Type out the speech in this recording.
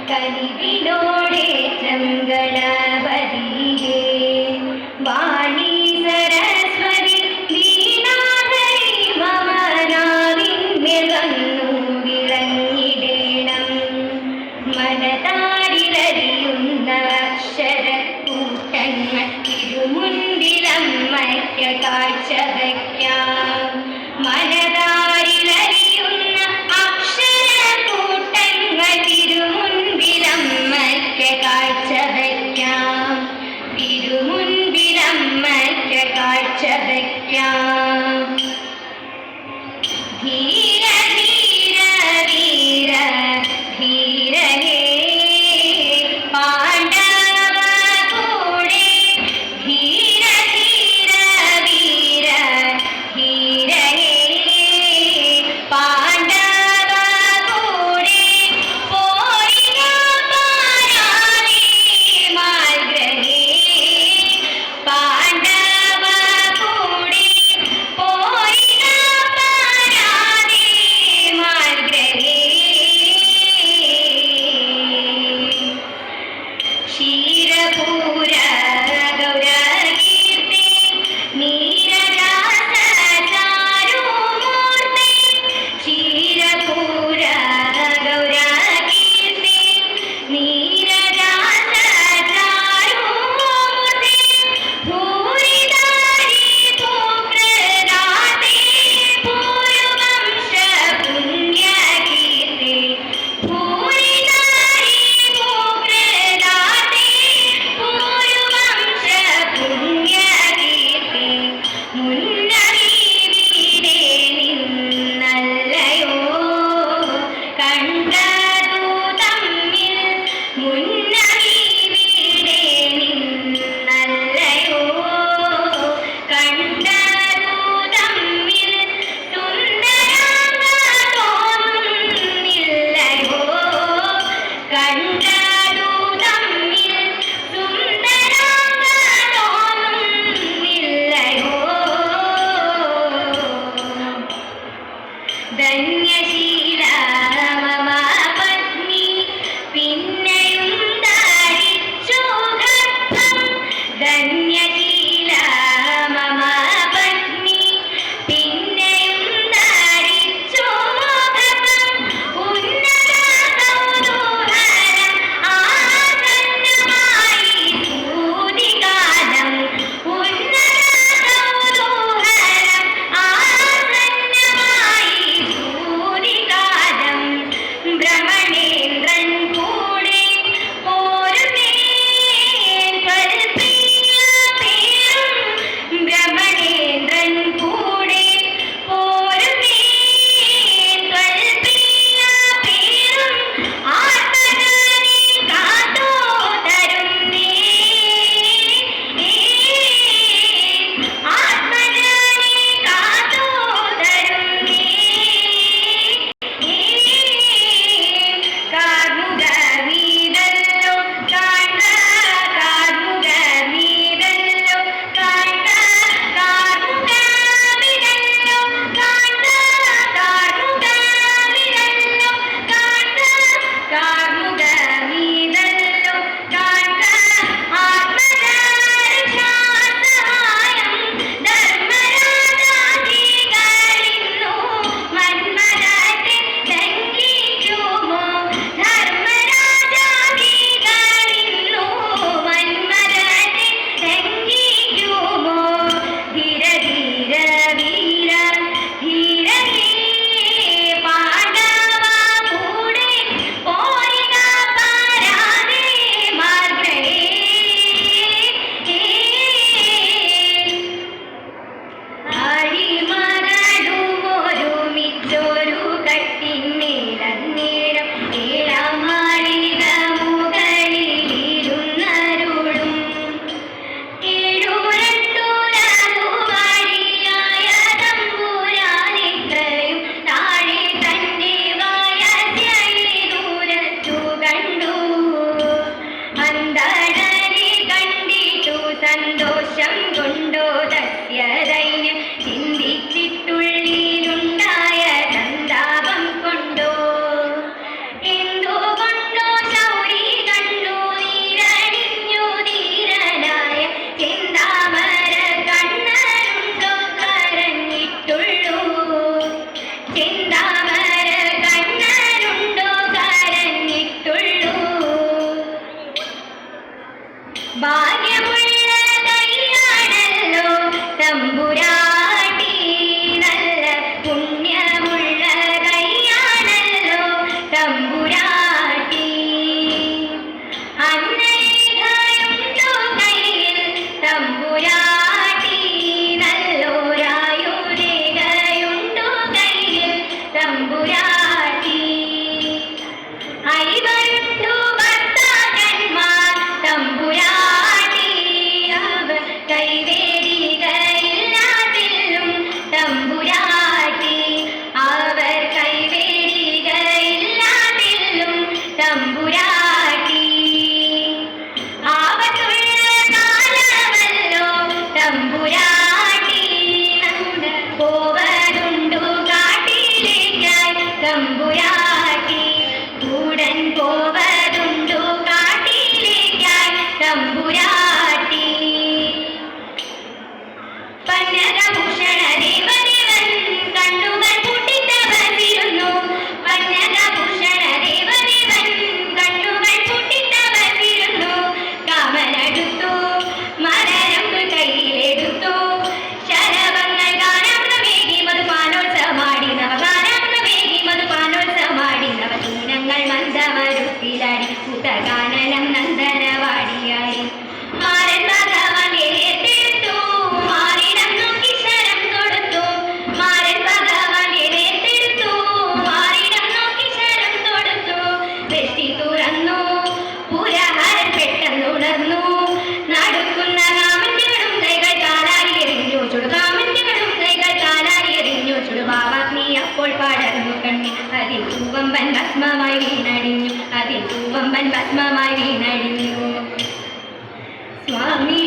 കനിവിനോടേറ്റം ഗണപതിയേ വാണി സരസ്വതി വീണാധരി മമ നാവിന്മേൽ വന്നു വിളങ്ങിടേണം മനതാരിലറിയുന്ന അക്ഷരക്കൂട്ടങ്ങൾ തിരുമുൻപിലമ്മയ്ക്ക് കാഴ്ച വയ്ക്കാം മനതാരിലറിയുന്ന അക്ഷരക്കൂട്ടങ്ങൾ തിരുമുൻപിലമ്മയ്ക്ക് കാഴ്ച വയ്ക്കാം തിരുമുൻപിലമ്മയ്ക്ക് കാഴ്ച വയ്ക്കാം ധീര ധീര വീര ധീര ഹേ പാണ്ഡവ കൂടെ ധീര ധീര വീര ധീര അരിവരുണ്ടു ഭർത്താക്കന്മാർ തമ്പുരാട്ടി അവർ കൈവേടികയില്ലാതില്ലും തമ്പുരാട്ടി അവർ കൈവേടികയില്ലാതില്ലും തമ്പുരാട്ടി ആവത്തുള്ള കാലമല്ലോ തമ്പുരാട്ടി നന്ദ പോവതുണ്ടു കാട്ടിലേക്കായി തമ്പുരാട്ടി ഉടൻ പോവതുണ്ടു കാട്ടിലേക്കായി തമ്പുരാട്ടി പന്നകഭൂഷണ ദേവദേവൻ കണ്ണുകൾ പൂട്ടിത്തവസിരുന്നു പന്നകഭൂഷണ ദേവദേവൻ കണ്ണുകൾ പൂട്ടിത്തവസിരുന്നു കാമനടുത്തു മലരമ്പ് കയ്യിലെടുത്തു ശരവങ്ങൾ ഗാനാമൃതമേകി മധുപാനോത്സവമാടി നവഗാനാമൃതമേകി മധുപാനോത്സവമാടി നവതൂനങ്ങൾ മന്ദമരുത്തിലാടി കുതഗാനനം നന്ദനവാടിയായി മാരൻ ഭഗവാൻ എഴുത്തെടുത്തു മാറിടം നോക്കി ശരം തൊടുത്തു മാരൻ ഭഗവാൻ എഴുത്തെടുത്തു മാറിടം നോക്കി ശരം തൊടുത്തു ദൃഷ്ടി തുറന്നു പുരഹരൻ പെട്ടെന്നുണർന്നു നടക്കുന്ന കാമന്യകളും കൈകൾ കാലാരി എറിഞ്ഞു ചുടുകാമന്യകളും കൈകൾ കാലാരി എറിഞ്ഞു ചുടുഭാവാഗ്നി അപ്പോൾ പടർന്നു കണ്ണി അതിൽ തൂവമ്പൻ ഭസ്മമായി വീണടിഞ്ഞു അതിൽ തൂവമ്പൻ ഭസ്മമായി വീണടിഞ്ഞു സ്വാമി